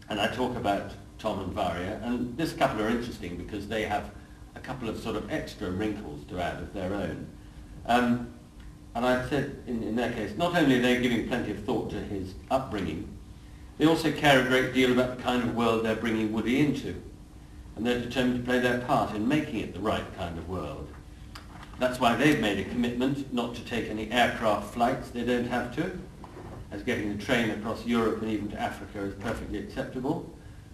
And I talk about Tom and Varia, and this couple are interesting because they have a couple of sort of extra wrinkles to add of their own. And I said in their case, not only are they giving plenty of thought to his upbringing, they also care a great deal about the kind of world they're bringing Woody into, and they're determined to play their part in making it the right kind of world. That's why they've made a commitment not to take any aircraft flights they don't have to, as getting a train across Europe and even to Africa is perfectly acceptable,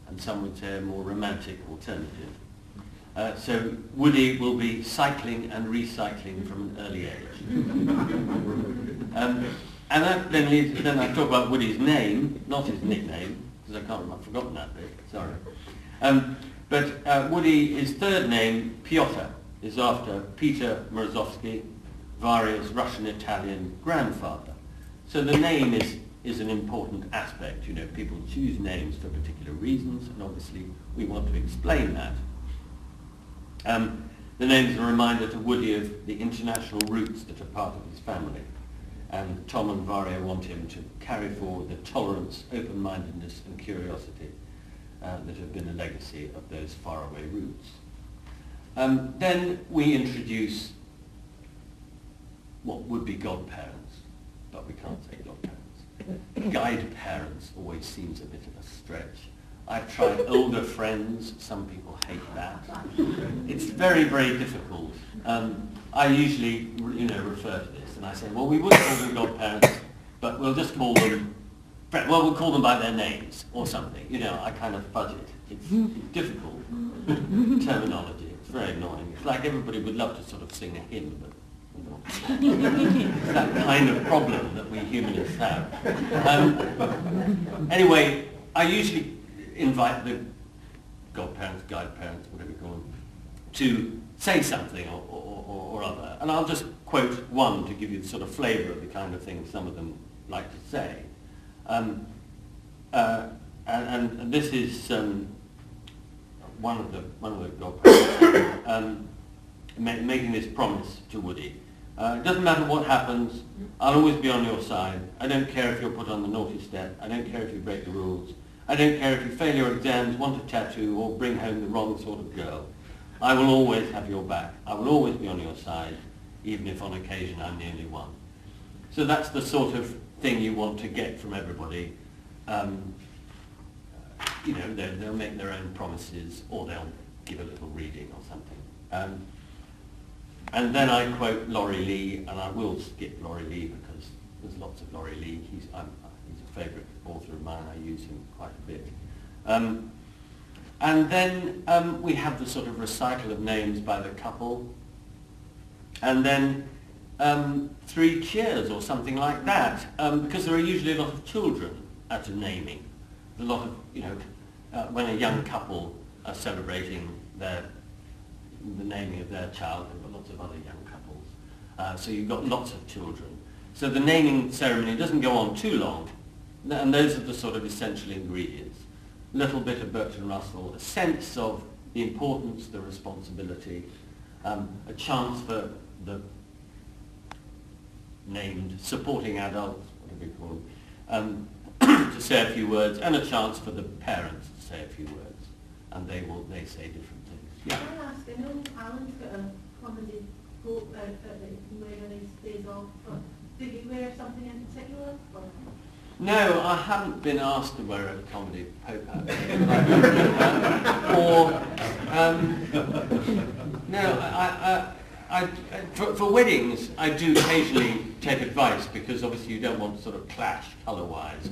and some would say a more romantic alternative. So Woody will be cycling and recycling from an early age. And that then leads, then I talk about Woody's name, not his nickname, because I've forgotten that bit, sorry. But Woody, his third name, Piotr, is after Peter Mrozowski, Varia's Russian-Italian grandfather. So the name is an important aspect. You know, people choose names for particular reasons, and obviously we want to explain that. The name is a reminder to Woody of the international roots that are part of his family. And Tom and Varia want him to carry forward the tolerance, open-mindedness and curiosity that have been a legacy of those faraway roots. Then we introduce what would be godparents, but we can't say godparents. Guide parents always seems a bit of a stretch. I've tried older friends, some people hate that. It's very, very difficult. I usually, refer to this and I say, well, we wouldn't call them godparents, but we'll just call them, well, we'll call them by their names or something. You know, I kind of fudge it. It's difficult terminology. It's very annoying. It's like everybody would love to sort of sing a hymn, but it's that kind of problem that we humanists have. Anyway, I usually invite the godparents, guide parents, whatever you call them, to say something or other. And I'll just quote one to give you the sort of flavour of the kind of thing some of them like to say. And this is one of the godparents making this promise to Woody. It doesn't matter what happens, I'll always be on your side. I don't care if you're put on the naughty step. I don't care if you break the rules. I don't care if you fail your exams, want a tattoo, or bring home the wrong sort of girl. I will always have your back. I will always be on your side, even if on occasion I'm the only one. So that's the sort of thing you want to get from everybody. They'll make their own promises, or they'll give a little reading or something. And then I quote Laurie Lee, and I will skip Laurie Lee because there's lots of Laurie Lee. He's a favourite author of mine. I use him quite a bit. And then we have the sort of recital of names by the couple, and then 3 cheers or something like that, because there are usually a lot of children at a naming. A lot of, when a young couple are celebrating the naming of their child, there are lots of other young couples. So you've got lots of children. So the naming ceremony doesn't go on too long, and those are the sort of essential ingredients. A little bit of Bertrand Russell, a sense of the importance, the responsibility, a chance for the named supporting adults, whatever you call them, to say a few words, and a chance for the parents to say a few words, and they say different things. Yeah. Can I ask, I know Alan's got a comedy coat outfit that he can wear on his days off, but did he wear something in particular? Or? No, I haven't been asked to wear a comedy pope outfit. For weddings, I do occasionally take advice because obviously you don't want to sort of clash colour-wise.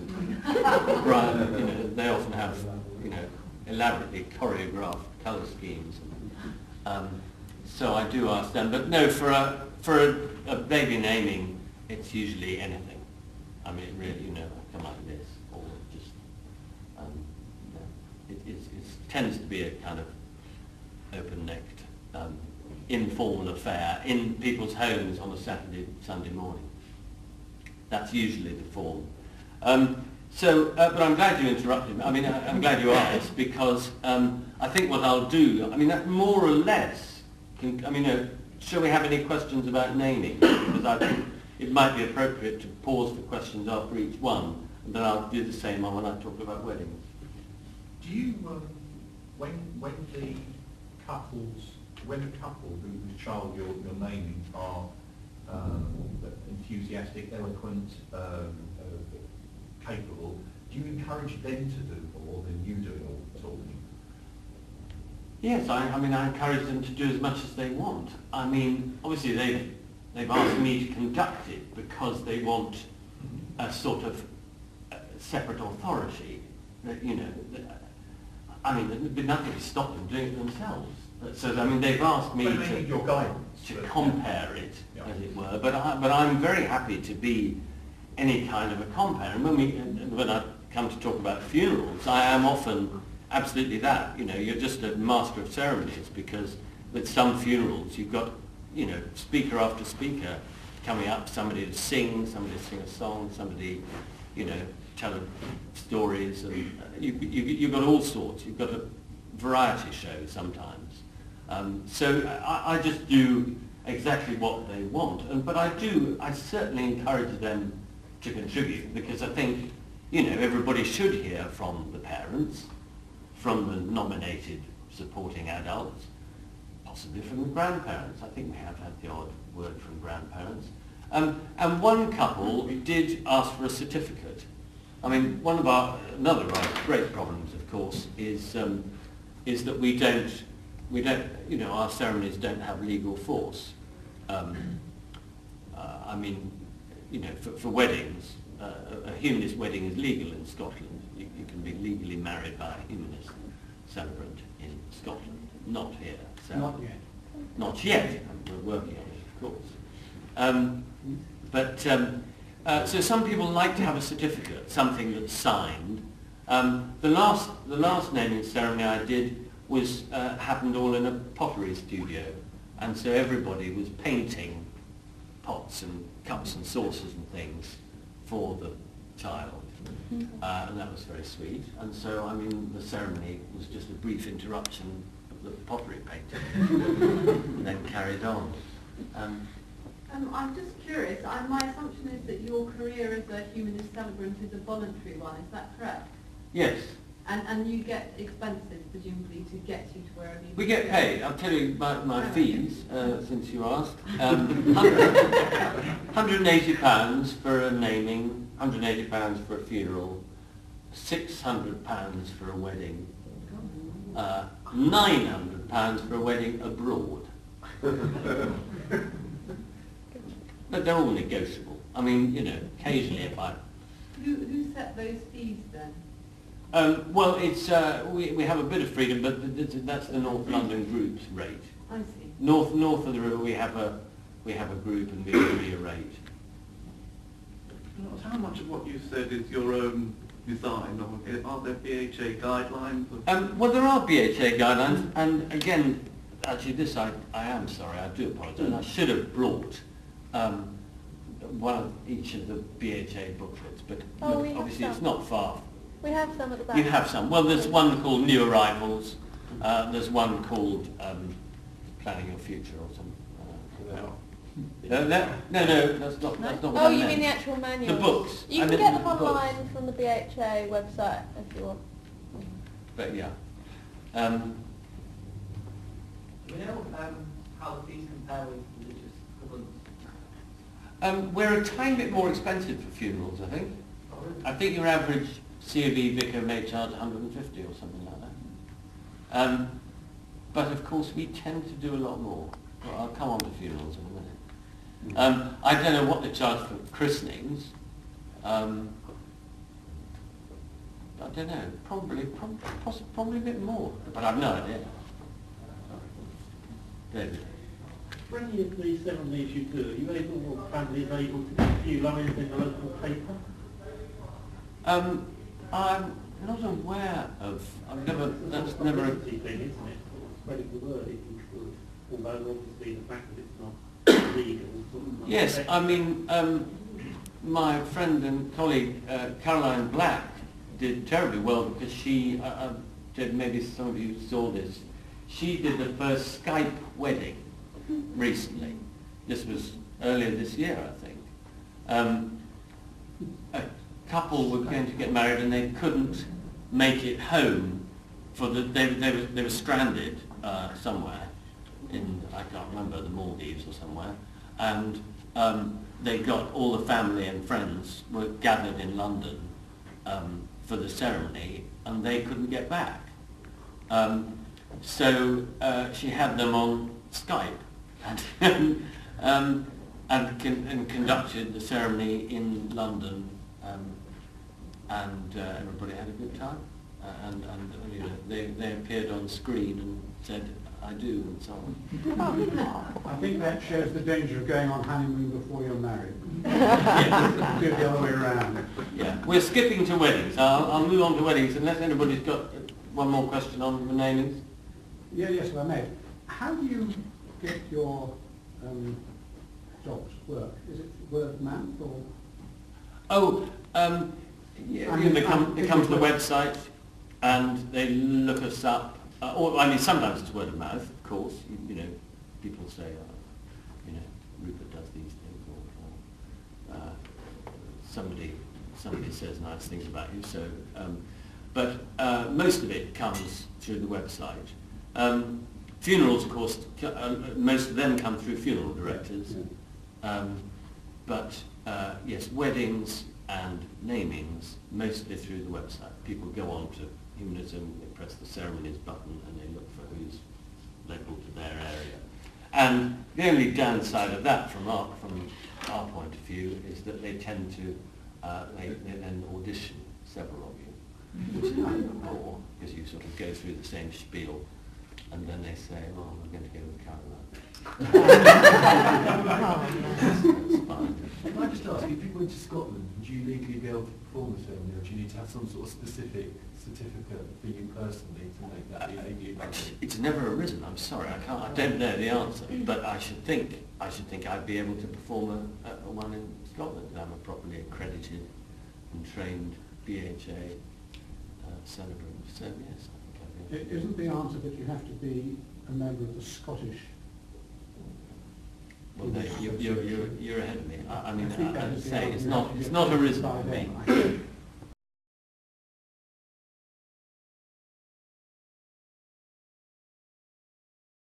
They often have elaborately choreographed colour schemes. So I do ask them, but no, for a baby naming, it's usually anything. I mean, really, I come like this, or just it tends to be a kind of open-necked, informal affair in people's homes on a Sunday morning. That's usually the form. But I'm glad you interrupted me. I mean, I'm glad you asked, because I think what I'll do, that more or less, shall we have any questions about naming? Because I think it might be appropriate to pause for questions after each one, and then I'll do the same when I talk about weddings. Do you, when the couple whose child you're naming are enthusiastic, eloquent, capable, do you encourage them to do more than you doing all the talking? Yes, I mean, I encourage them to do as much as they want. I mean, obviously they've asked me to conduct it because they want a sort of separate authority. That, you know, I mean, there'd be nothing to stop them doing it themselves. So, I mean, they've asked me your guidance, to compare it, as it were. But I'm very happy to be any kind of a compare. And when I come to talk about funerals, I am often absolutely that. You know, you're just a master of ceremonies, because with some funerals you've got, you know, speaker after speaker coming up, somebody to sing a song, somebody, you know, tell stories, and you've got all sorts. You've got a variety show sometimes. So I just do exactly what they want, but I certainly encourage them to contribute, because I think, you know, everybody should hear from the parents, from the nominated supporting adults, possibly from the grandparents. I think we have had the odd word from grandparents. And one couple did ask for a certificate. I mean, another of our great problems, of course, is that we don't, you know, our ceremonies don't have legal force. I mean, you know, for weddings, a humanist wedding is legal in Scotland. You can be legally married by a humanist celebrant in Scotland, not here. So Not yet. Not yet. We're working on it, of course. So some people like to have a certificate, something that's signed. The last naming ceremony I did was happened all in a pottery studio, and so everybody was painting pots and cups and saucers and things for the child, and that was very sweet. And so, I mean, the ceremony was just a brief interruption of the pottery painting, and then carried on. I'm just curious. My assumption is that your career as a humanist celebrant is a voluntary one. Is that correct? Yes. And you get expenses, presumably, to get you to wherever you We get paid. I'll tell you about my fees, since you asked. £180 for a naming, £180 for a funeral, £600 for a wedding, £900 for a wedding abroad. But they're all negotiable. I mean, you know, occasionally if I... Who set those fees then? Well, it's we have a bit of freedom, but that's the North London Group's rate. I see. North of the river, we have a group, and we agree a rate. How much of what you said is your own design, or are there BHA guidelines? Well, there are BHA guidelines, and again, actually, this I am sorry, I do apologise. I should have brought one of each of the BHA booklets, but obviously it's not far. We have some at the back. You have some. Well, there's one called New Arrivals. There's one called Planning Your Future or something. No, that's not what Oh, I you meant. mean the actual manuals? The books. You I can meant get them the books. online from the BHA website if you want. But yeah. Do we know how the fees compare with religious equivalents? We're a tiny bit more expensive for funerals, I think. I think your average COB vicar may charge 150 or something like that. But of course we tend to do a lot more. Well, I'll come on to funerals in a minute. I don't know what they charge for christenings. I don't know. Probably a bit more, but I've no idea. David. For any of the ceremonies you do, are you able, or families able to get a few lines in the local paper? I'm not aware of. That's never. It's a thing, isn't it? Spreading the word if you could, although obviously the fact that it's not legal. Yes, I mean, my friend and colleague Caroline Black did terribly well, because she did. Maybe some of you saw this. She did the first Skype wedding recently. This was earlier this year, I think. A couple were going to get married and they couldn't make it home they were stranded somewhere in, I can't remember, the Maldives or somewhere, and they got all the family and friends were gathered in London for the ceremony, and they couldn't get back. So she had them on Skype and conducted the ceremony in London, and everybody had a good time. And you know, they appeared on screen and said, "I do," and so on. I think that shows the danger of going on honeymoon before you're married. Yeah. Do it the other way around. Yeah, we're skipping to weddings. I'll move on to weddings unless anybody's got one more question on the namings. Yeah, yes, if I may. How do you get your jobs, work? Is it word of mouth or? Oh, yeah, they come to the website and they look us up. Or I mean, sometimes it's word of mouth, of course. You know, people say, you know, Rupert does these things, or somebody says nice things about you. So, but most of it comes through the website. Funerals, of course, most of them come through funeral directors. But yes, weddings and namings mostly through the website. People go on to Humanism, they press the ceremonies button, and they look for who's local to their area. And the only downside of that, from our point of view, is that they tend to they then audition several of you, which is a bore, because you sort of go through the same spiel, and then they say, "Oh, we're going to go with Caroline." That's fine. Can I just ask, if you went to Scotland, would you legally be able to perform a ceremony, or do you need to have some sort of specific certificate for you personally to make that legally valid? It's never arisen. I'm sorry, I don't know the answer, but I should think I'd be able to perform a one in Scotland. I'm a properly accredited and trained BHA celebrant. So yes, I think I'd be able to. Isn't the answer that you have to be a member of the Scottish? Well, no, you're ahead of me. I mean, I think that I'd is the say answer. it's not arisen for me.